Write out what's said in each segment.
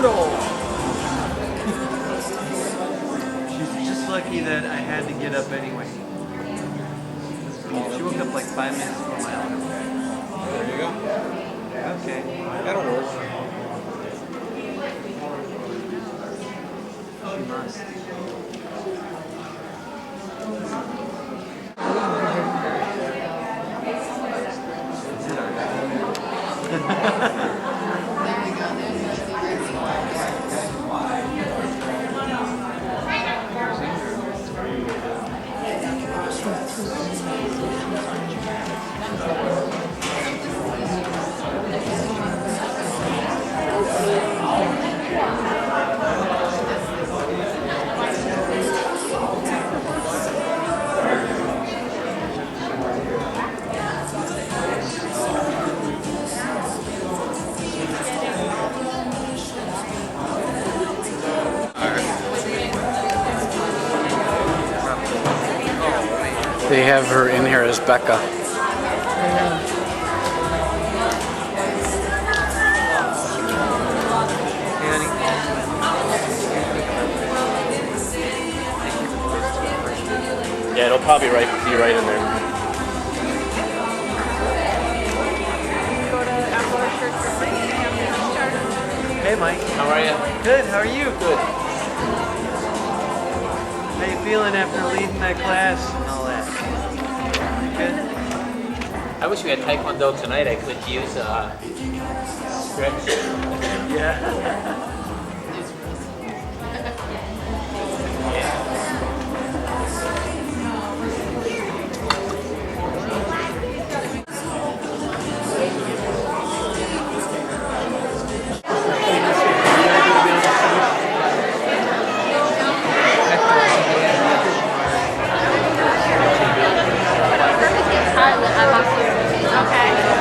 Brutal. She's just lucky that I had to get up anyway. She woke up like 5 minutes before my alarm. There you go. Okay. That'll work. She must. Is it alright? They have her in here as Becca. Hey, honey. Yeah, it'll probably be right in there. Hey, Mike. How are you? Good. How are you? Good. How you feeling after leading that class and all that? You good? I wish we had Taekwondo tonight. I could use stretch. Yeah.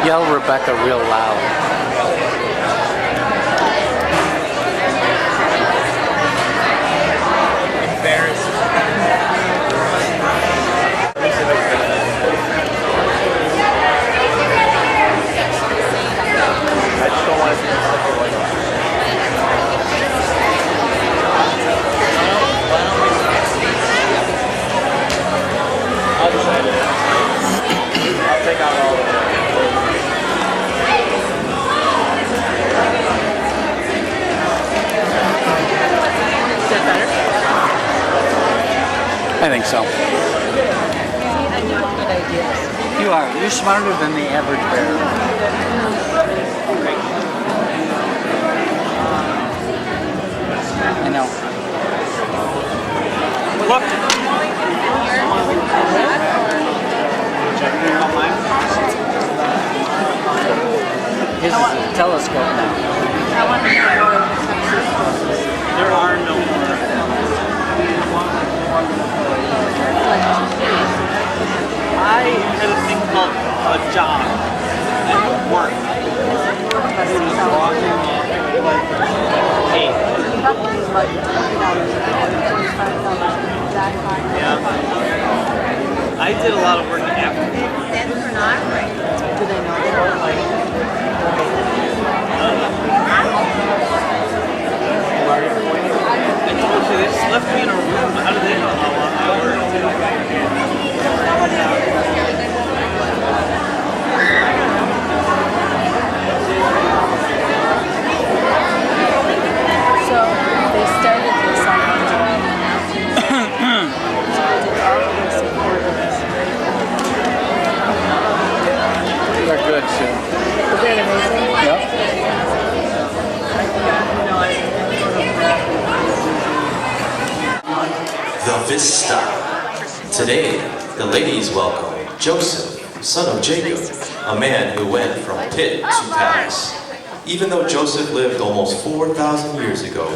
Yell Rebecca real loud. I just don't want to see something like that. I'll decide it. I'll take out all of it. Is that better? I think so. I do have good ideas. You are. You're smarter than the average bear. I know. Look. His is a telescope now. There are no more. I had a thing called a job at work. It was walking like 8. Yeah. I did a lot of work after. Do they know that? I told you, they just left me in a room. How do they know how long I worked? So they started this on Android. So they did all of this in Portuguese. They're good too. Is that amazing? Yep. The Vista. Today, the ladies welcome Joseph, son of Jacob, a man who went from pit to palace. Even though Joseph lived almost 4,000 years ago,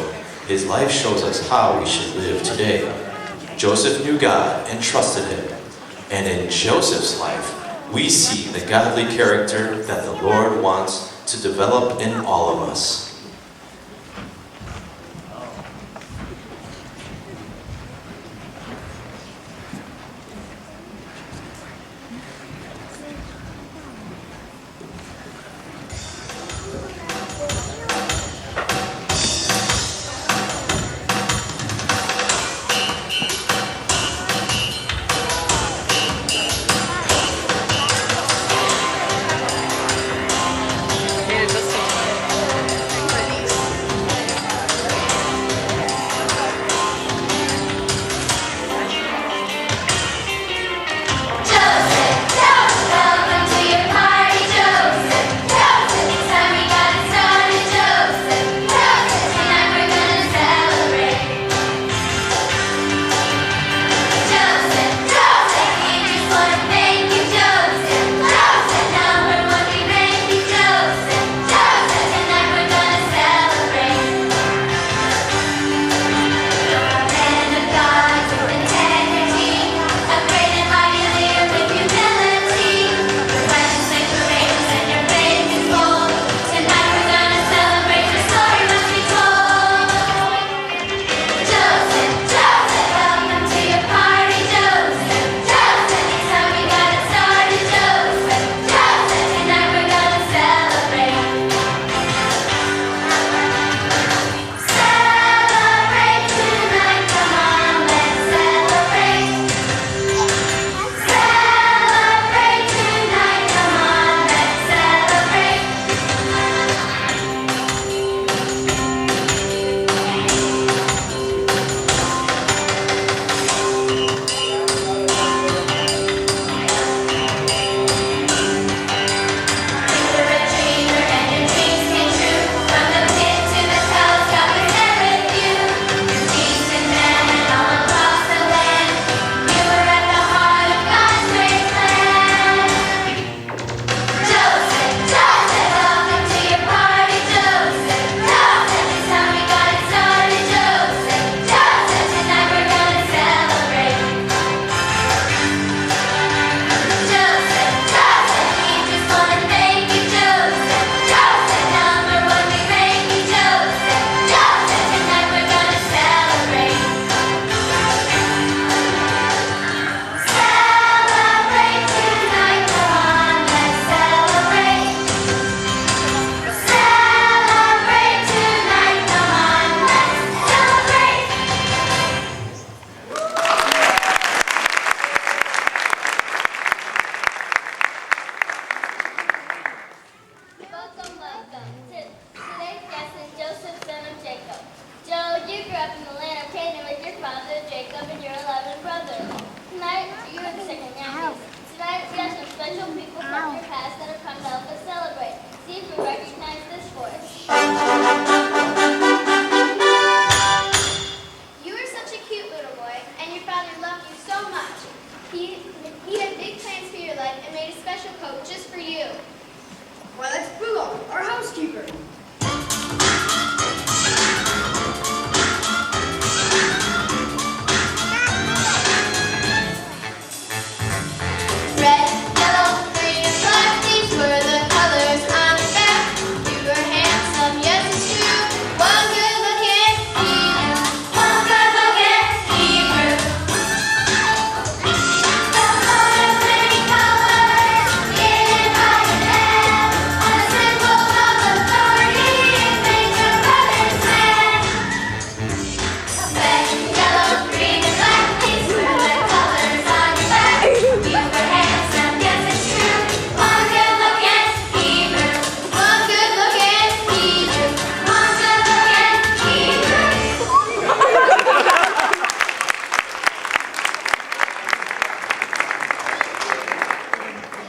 his life shows us how we should live today. Joseph knew God and trusted Him. And in Joseph's life, we see the godly character that the Lord wants to develop in all of us. welcome to today's guest is Joseph, son of Jacob. Joe, you grew up in the land of Canaan with your father Jacob and your 11 brothers. Tonight, you are the second youngest. Tonight, we have some special people from your past that have come to help us celebrate. See if you recognize this voice. You are such a cute little boy, and your father loved you so much. He had big plans for your life and made a special coat just for you. Why, that's Bruno, our housekeeper. Red, yellow, green, and black, these were the colors on your back. You were handsome, yes it's true. One good looking Hebrew. One good looking Hebrew. The coat of many colors, given by the head, on a symbol of authority, it makes your brothers mad. Red, yellow, green, and black, these were the colors on your back. You were handsome, yes it's true. One good looking Hebrew. One good looking Hebrew. One good looking Hebrew.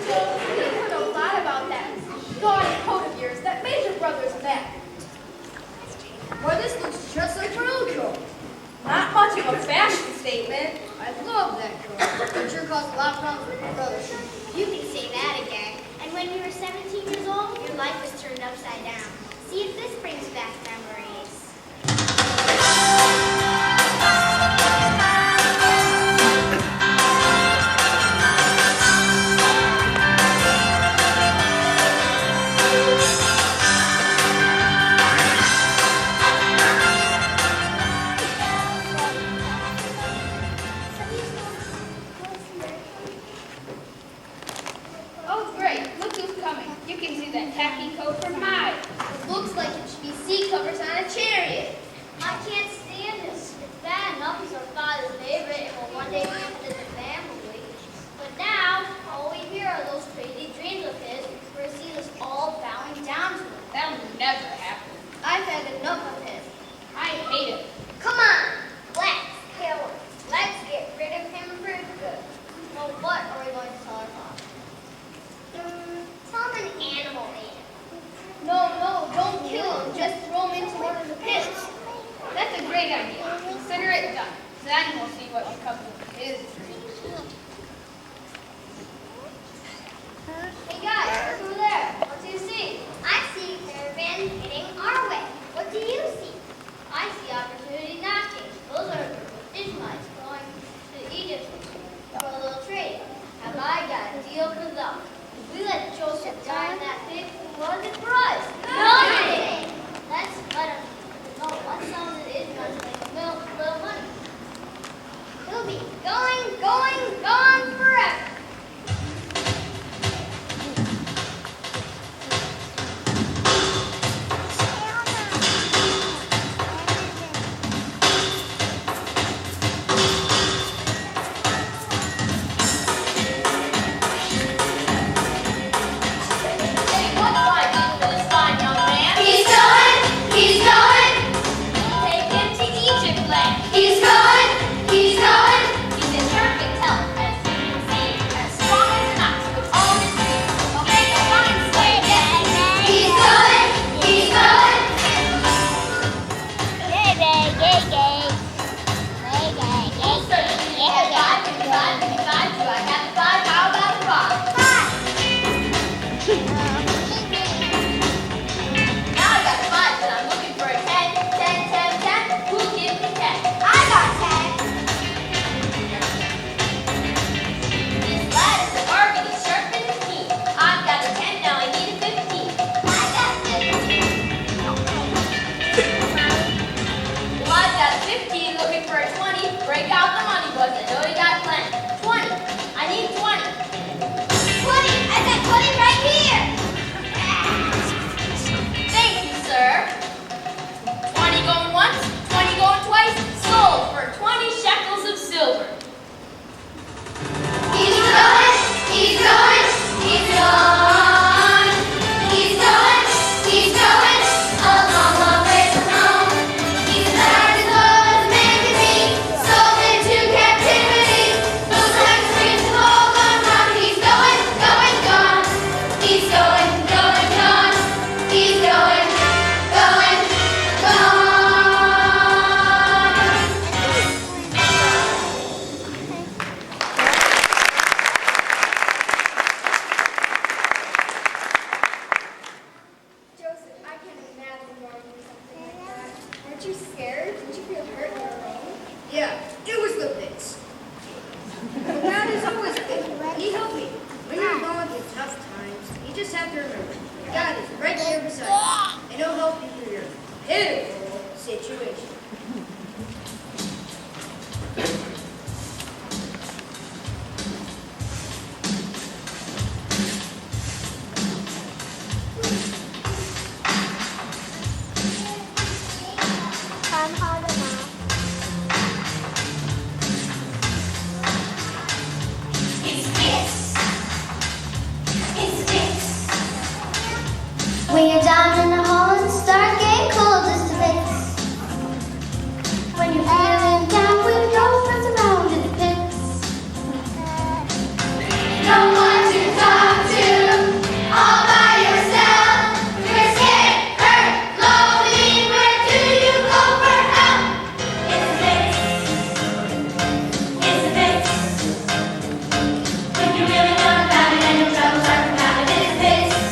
We heard a lot about that gaudy coat of yours that made your brothers mad. Well, this looks just like my old coat. Not much of a fashion statement. I love that coat. It sure caused a lot of problems with my brothers. You can say that again. And when you were 17 years old, your life was turned upside down. See if this brings back memories. Oh, great. Look who's coming. You can see that tacky coat from mine. It looks like it should be seat covers on a chariot. I can't stand this. It's bad enough he's our father's favorite and will one day be into the family. But now, all we hear are those crazy dreams of his where he sees us all bowing down to him. That'll never happen. I've had enough of him. I hate it. Come on, let's kill him. Let's get rid of him for good. Well, what are we going to tell our father? Tell him an animal ate him. No, don't kill him. Just throw him into one of the pits. That's a great idea. Consider it done. Then we'll see what becomes of his dreams. Hey guys, over there, what do you see? I see a caravan heading our way. What do you see? I see opportunity knocking. Those are Ishmaelites going to Egypt for a little trade. Have I got a deal for them? If we let Joseph die in that pit, what is it for us? Nothing! Let's let him know what some of it is going to make a little money. He'll be going, gone forever. you scared? Didn't you feel hurt in your leg? Yeah, it was the bits. But God is always good. He helped me. When you're going through tough times, you just have to remember, God is right there beside you, and He'll help you through your pitiful situation. When you're down in the hole and start getting cold just a bit. When you're feeling down with your friends around in the pits. No one to talk to, all by yourself. You're scared, hurt, lonely. Where do you go for help? It's a fix. It's a fix. When you really know about it and your troubles are compounded, it's a fix.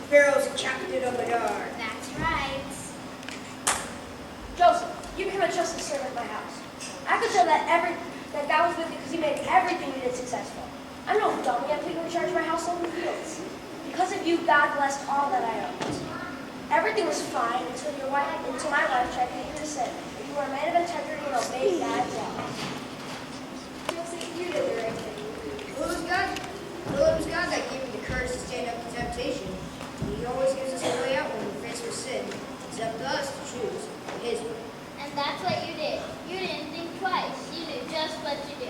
Pharaoh's captain of the guard. That's right. Joseph, you cannot trust the servant of my house. I could tell that God was with you because he made everything you did successful. I'm no dummy. I'm taking charge of my household and fields. Because of you, God blessed all that I owned. Everything was fine until my wife tried to make you to sin. You were a man of integrity and obeyed God's law. Joseph, you did the right thing. Well, it was God that gave me the courage to stand up to temptation. He always gives us a way out when we're faced with sin. It's up to us to choose His way. And that's what you did. You didn't think twice. You knew just what to do.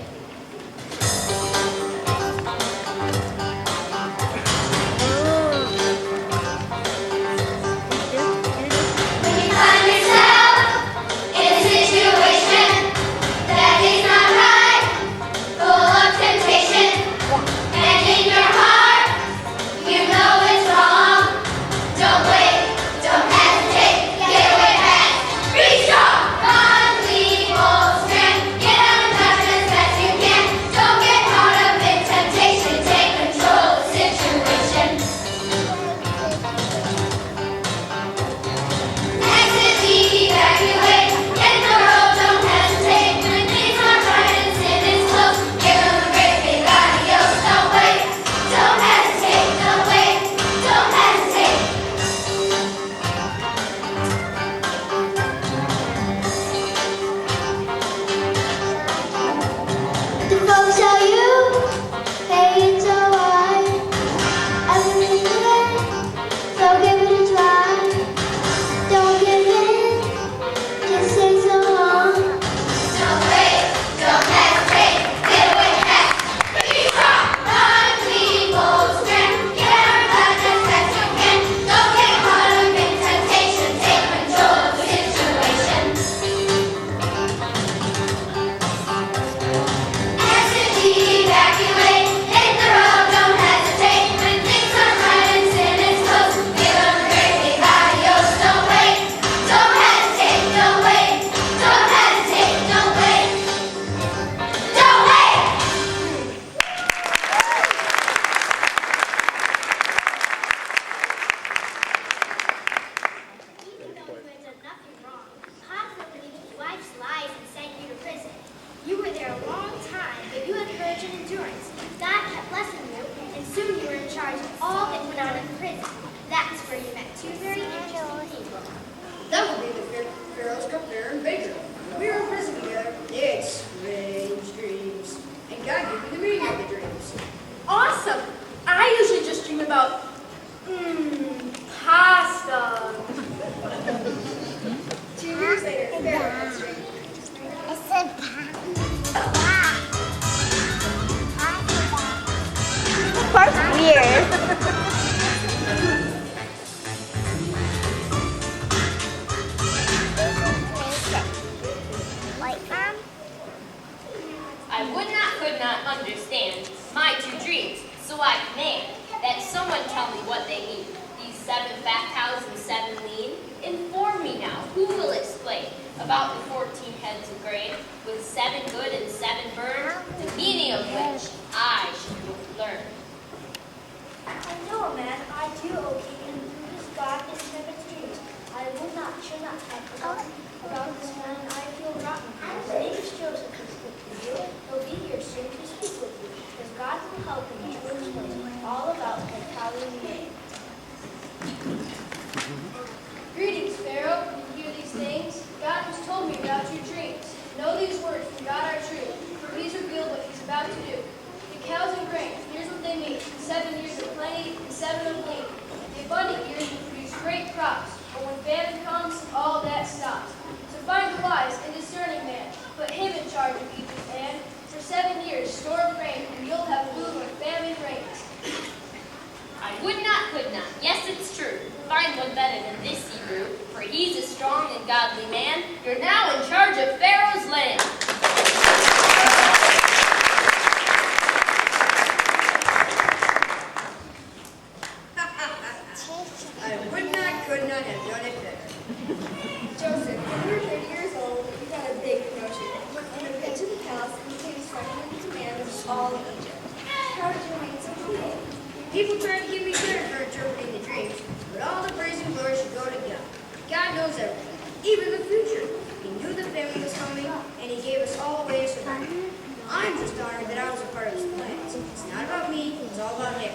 When you find yourself in a situation that is not right, full of temptation, and in your heart you know it's wrong, don't wait, don't hesitate, get away fast, be strong, God leave all strength, get out and touch as best you can. 7 lean? Inform me now, who will explain about the 14 heads of grain, with 7 good and 7 burned, the meaning of which I should learn. I know, man, I do, O king, and through his God and heaven's dreams. I should not have forgotten about this man, and I feel rotten. His name is Joseph, he's good for you. He'll be here soon to speak with you, because God will help him to explain all about the Italian name. Greetings, Pharaoh. You hear these things? God has told me about your dreams. Know these words from God are true, for he's revealed what he's about to do. The cows and grain, here's what they mean. 7 years of plenty and 7 of lean. The abundant years will produce great crops, but when famine comes, all that stops. So find the wise and discerning man, put him in charge of Egypt's land. For 7 years, store up grain, and you'll have food when famine reigns. I would not, could not. Yes, it's true. Find one better than this Hebrew, for he's a strong and godly man. You're now in charge of Pharaoh's land. I would not, could not have done it better. Joseph, when you were 30 years old, you got a big promotion. You were put to the palace and became second in command of all of Egypt. How did you remain so cool? People tried to give me credit for interpreting the dreams, but all the praise and glory should go to God. God knows everything, even the future. He knew the famine was coming, and he gave us all a way to survive. I'm just honored that I was a part of his plans. It's not about me, it's all about him.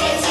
It's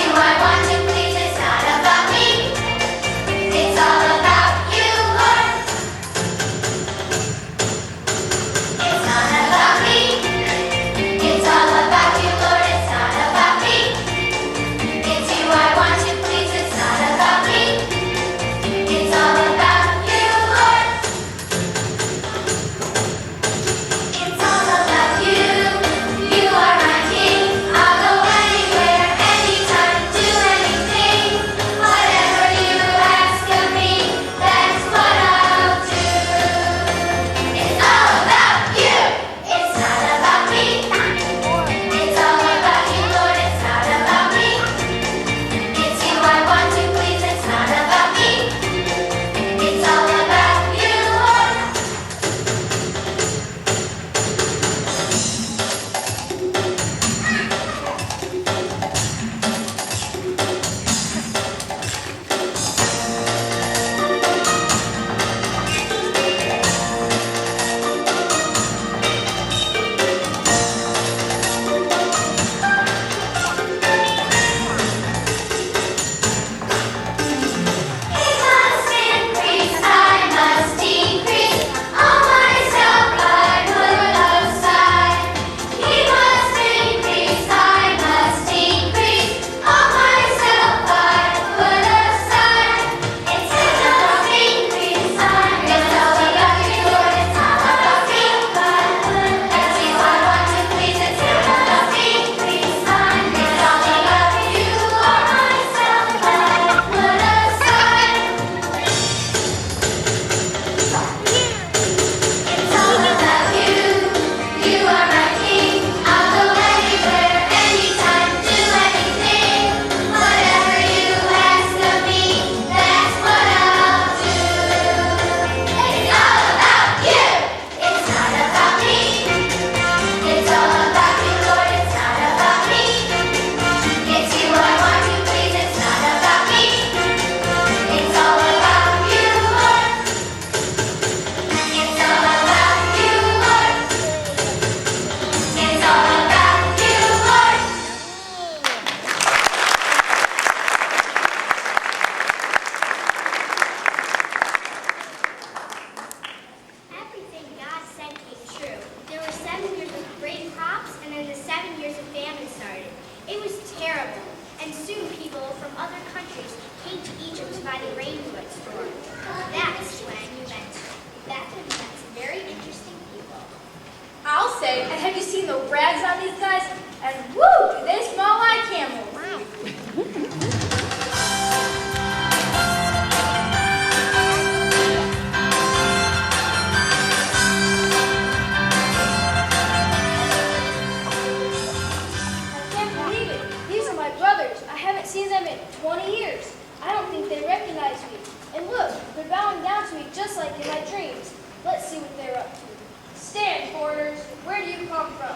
Where do you come from?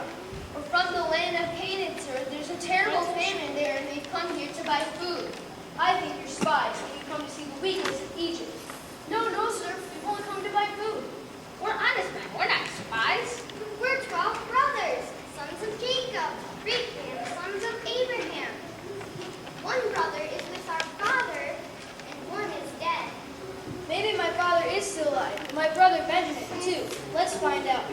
We're from the land of Canaan, sir. There's a terrible famine there, and we've come here to buy food. I think you're spies, and you come to see the weakness of Egypt. No, sir. We've only come to buy food. We're honest men. We're not spies. We're 12 brothers, sons of Jacob, great grandsons of Abraham. One brother is with our father, and one is dead. Maybe my father is still alive, and my brother Benjamin, too. Let's find out.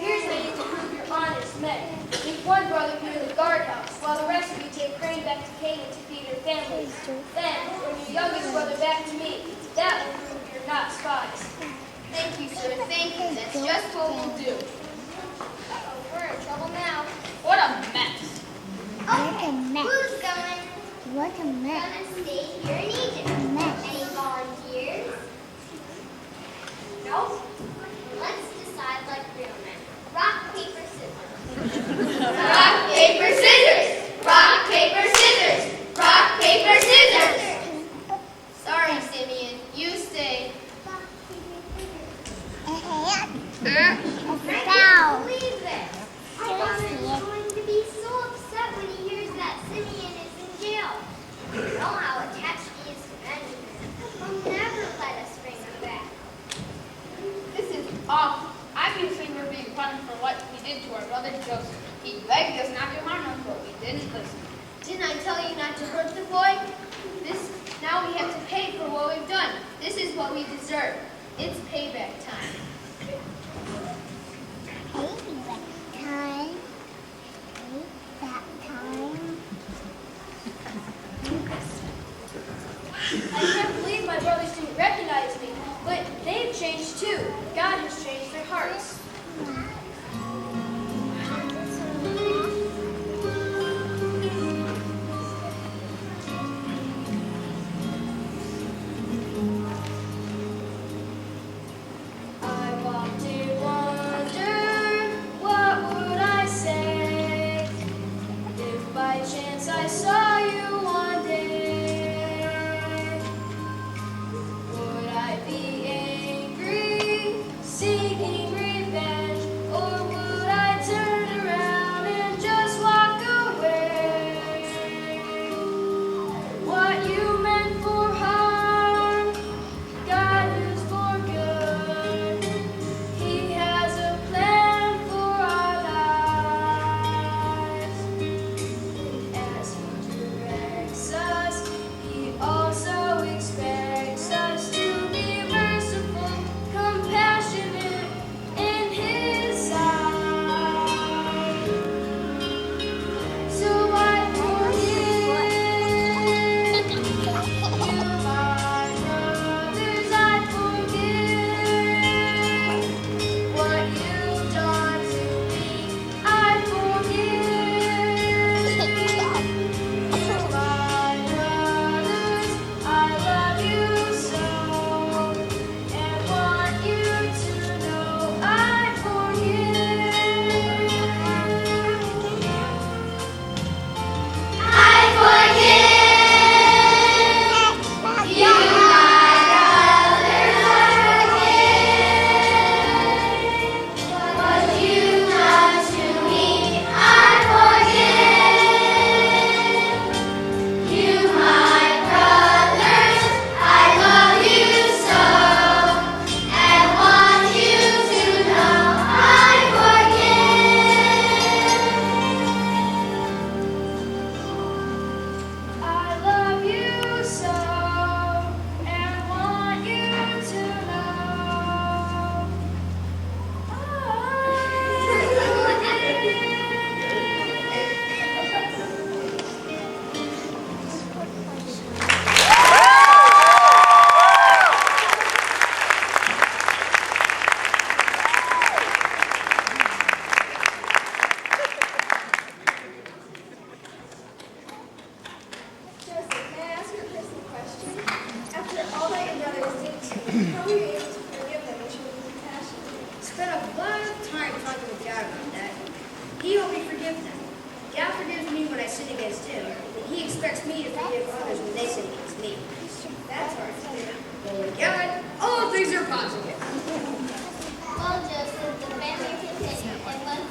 Here's how you to prove you're honest men. Leave one brother near the guardhouse, while the rest of you take grain back to Canaan to feed your families. Then, bring your youngest brother back to me. That will prove you're not spies. Thank you, sir. Thank you. That's just what we'll do. Uh-oh, we're in trouble now. What a mess. Okay, who's going? What a mess. Gonna stay here in Egypt. Any volunteers? No? Let's decide like real men. Rock, paper, scissors. Rock, paper, scissors! Rock, paper, scissors! Rock, paper, scissors! Sorry, Simeon. You stay. I can't believe this. My father is going to be so upset when he hears that Simeon is in jail. You know how attached he is to Benjamin. He'll never let us bring him back. This is awful. Obviously, we're being punished for what he did to our brother Joseph. He begged us not to harm him, but we didn't listen. Didn't I tell you not to hurt the boy? Now we have to pay for what we've done. This is what we deserve. It's payback time. I can't believe my brothers didn't recognize me, but they've changed too. God has changed their hearts. I walked in wonder, what would I say if by chance I saw you one day? Would I be angry, seeking revenge, or would I turn around and just walk away? What you meant for harm, God is for good. He has a plan for our lives. As He directs us, He also expects us to be merciful, compassionate in His sight. So I forgive you, my brothers, I forgive what you've done to me. I forgive you, my brothers. I love you so, and want you to know I forgive. I forgive you, my brothers. I forgive what you've done to me. I forgive you, my brothers. I love you so, and want you to know I forgive. I love you so, and want you to know Joseph, may I ask you a personal question? After all that your brothers did to you, how were you able to forgive them and show them compassion? Spent a lot of time talking with God about that. He will be forgive them. God forgives me when I sin against Him, and He expects me to forgive others when they sin against me. That's hard to do. But with God, all things are possible. Well, Joseph, the family continued, and once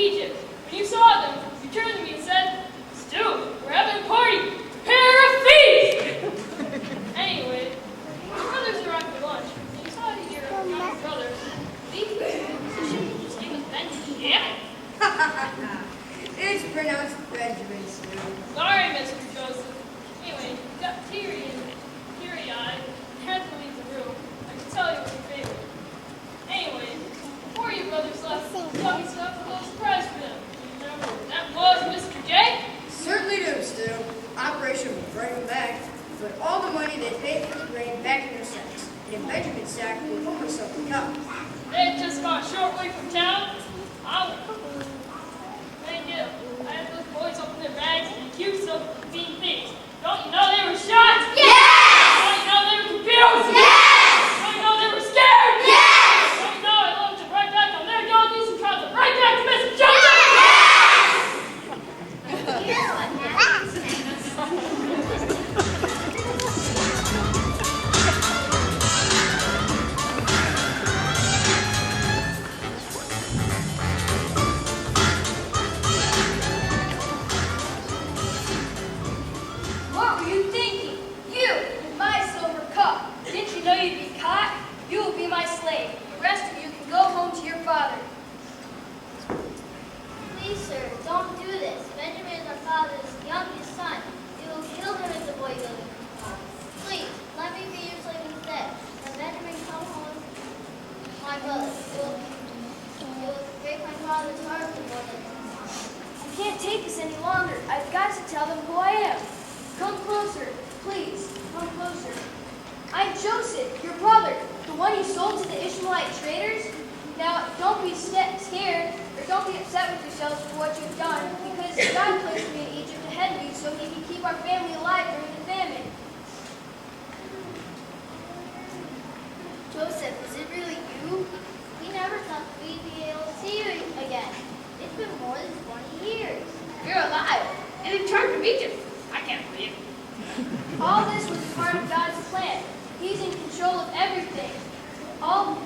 Egypt. When you saw them, you turned to me and said, "Stu, we're having a party. Prepare a feast!" Anyway, your brothers arrived for lunch, and you saw to your younger brother, leave the his name was Benjamin. Damn it! It's pronounced Benjamin, Stu. Sorry, Mr. Joseph. Anyway, you got teary-eyed, and had to leave the room. I can tell you was your favorite. Anyway, before your brothers left, you got me set up a little surprise for them. Remember, that was Mr. J? Certainly do, Stu. Operation will bring them back. Put all the money they paid for the grain back in their sacks. And in Benjamin's sack will hold something up. They just got a short way from town. They did. I had those boys open their bags and accused them of being thieves. Don't you know they were shot? Yes! Don't you know they were confused? Yes! Don't you know they were scared? Yes! Don't you know I looked them right back on their donkeys and tried them right back to Mr. Joseph? What were you thinking? You, in my silver cup. Didn't you know you'd be caught? You will be my slave. The rest of you can go home to your father. Please, sir, don't do this. Benjamin is our father's youngest son. You will kill him if the boy doesn't come home. Please, let me be your slave instead. When Benjamin comes home, my brother, you will break my father's heart before they come home. I can't take this any longer. I've got to tell them who I am. Come closer, please. Come closer. I'm Joseph, your brother, the one you sold to the Ishmaelite traders. Now, don't be scared, or don't be upset with yourselves for what you've done, because God placed me in Egypt ahead of you so he can keep our family alive during the famine. Joseph, is it really you? We never thought we'd be able to see you again. It's been more than 20 years. You're alive and in charge of Egypt. I can't believe it. All this was part of God's plan. He's in control of everything. All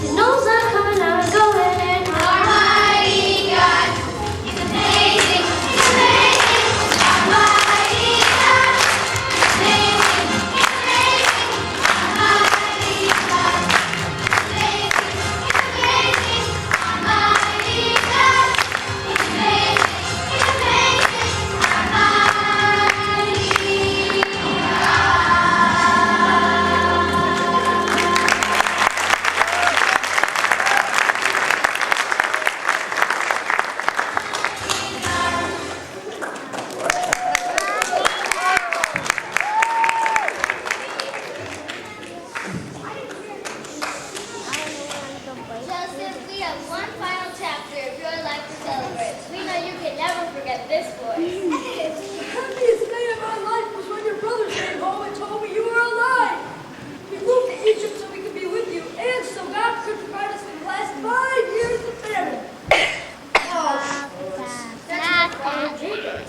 His nose are coming out and going. like this voice. The happiest day of my life was when your brothers came home and told me you were alive. We moved to Egypt so we could be with you, and so God could provide us with the last 5 years of famine. That's my brother Jacob.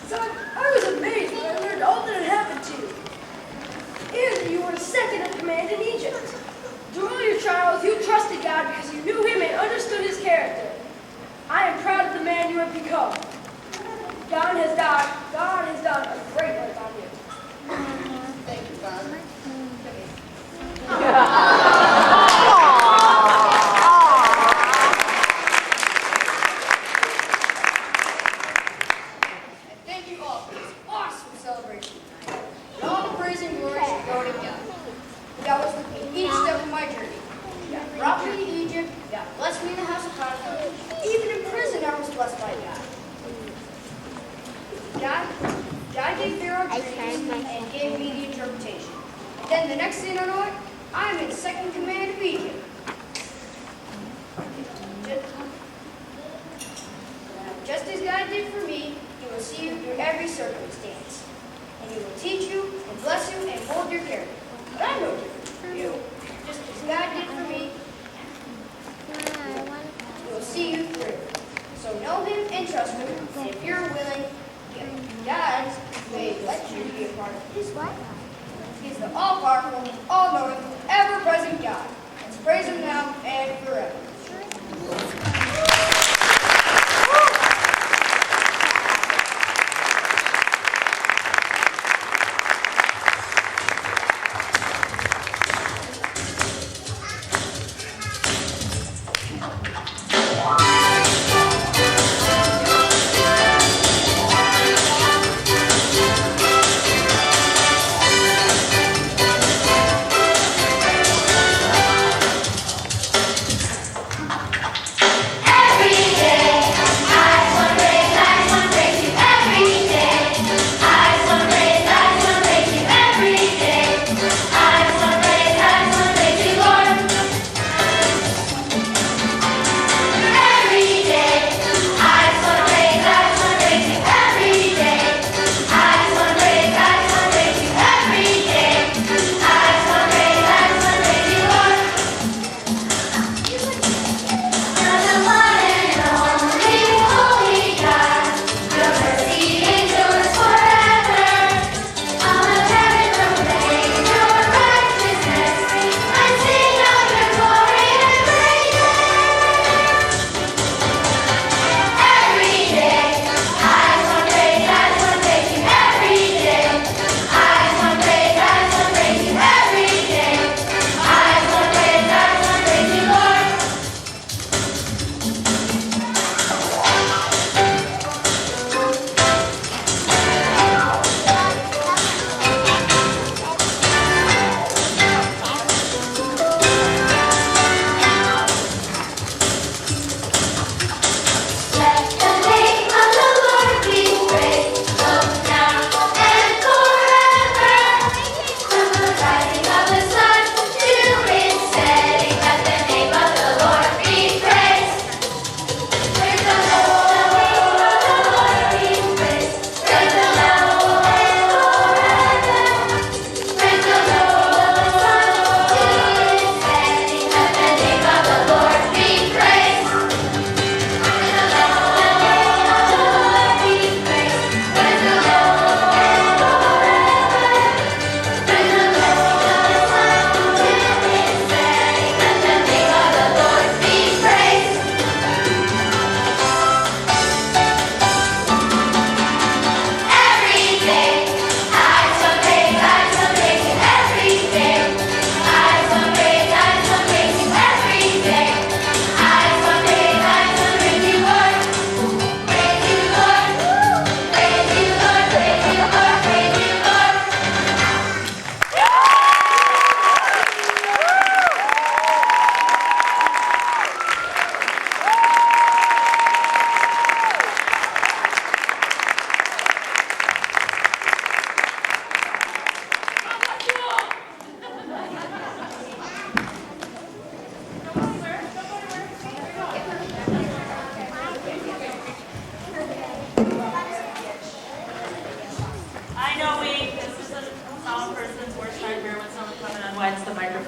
Son, I was amazed when I learned all that had happened to you. And that you were second in command in Egypt. Through all your trials, you trusted God because you knew Him and understood His character. I am proud of the man you have become. God has done a great work on you. Thank you, Father. And thank you all for this awesome celebration tonight. And all the praise and glory should go to God. God was with me each step of my journey. God brought me to Egypt. God blessed me in the house of Potiphar. Even in prison, I was blessed by God. God gave Pharaoh dreams and gave me the interpretation. And then the next thing I know it, I'm in second command of Egypt. Just as God did for me, He will see you through every circumstance. And He will teach you and bless you and mold your character. But I know different from you. Just as God did for me, He will see you through. So know Him and trust Him. And if you're willing, God may let you be a part of His life. He's the all-powerful, all-knowing, ever-present God. Let's praise Him now and forever.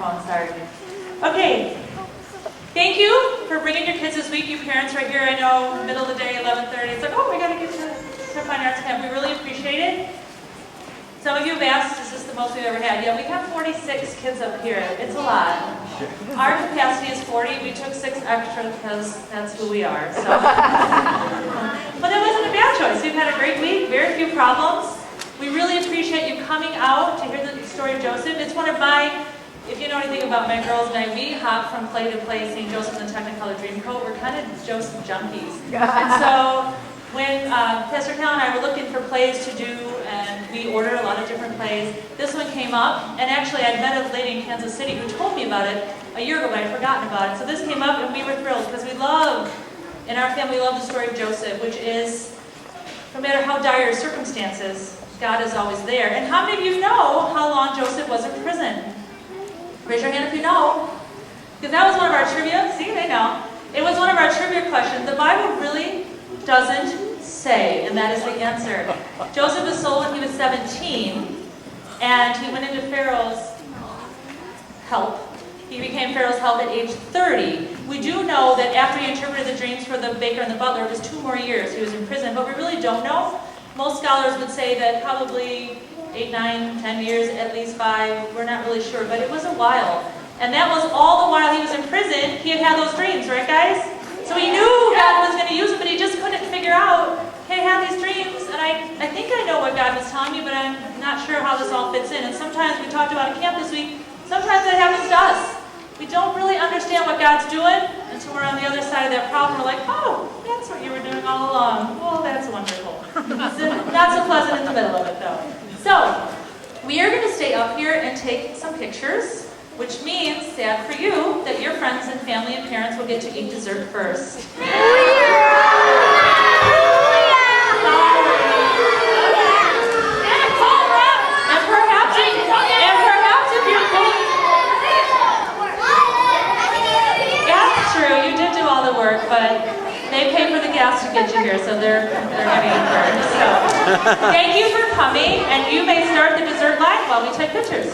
microphone, sorry. Okay. Thank you for bringing your kids this week. You parents right here, I know, middle of the day, 11:30. It's like, oh, we got to get to Fine Arts Camp. We really appreciate it. Some of you have asked, is this the most we've ever had? Yeah, we have 46 kids up here. It's a lot. Our capacity is 40. We took 6 extra because that's who we are. So. But that wasn't a bad choice. We've had a great week, very few problems. We really appreciate you coming out to hear the story of Joseph. It's one of my, if you know anything about my girls and I, we hop from play to play seeing Joseph in the Technicolor Dreamcoat. We're kind of Joseph junkies. And so when Pastor Cal and I were looking for plays to do, and we ordered a lot of different plays, this one came up, and actually I'd met a lady in Kansas City who told me about it a year ago, but I'd forgotten about it. So this came up, and we were thrilled, because we love, in our family, we love the story of Joseph, which is, no matter how dire circumstances, God is always there. And how many of you know how long Joseph was in prison? Raise your hand if you know. Because that was one of our trivia, see, they know. It was one of our trivia questions. The Bible really doesn't say, and that is the answer. Joseph was sold when he was 17, and he went into Pharaoh's help. He became Pharaoh's help at age 30. We do know that after he interpreted the dreams for the baker and the butler, it was 2 more years he was in prison, but we really don't know. Most scholars would say that probably 8, 9, 10 years, at least 5. We're not really sure, but it was a while. And that was all the while he was in prison, he had had those dreams, right guys? So he knew God was going to use him, but he just couldn't figure out, hey, I have these dreams, and I think I know what God was telling me, but I'm not sure how this all fits in. And sometimes, we talked about at camp this week, sometimes that happens to us. We don't really understand what God's doing until we're on the other side of that problem. We're like, oh, that's what you were doing all along. Well, that's wonderful. Not so pleasant in the middle of it, though. So, we are going to stay up here and take some pictures, which means, sad for you, that your friends and family and parents will get to eat dessert first. But they pay for the gas to get you here, so they're getting it first. So, thank you for coming, and you may start the dessert line while we take pictures.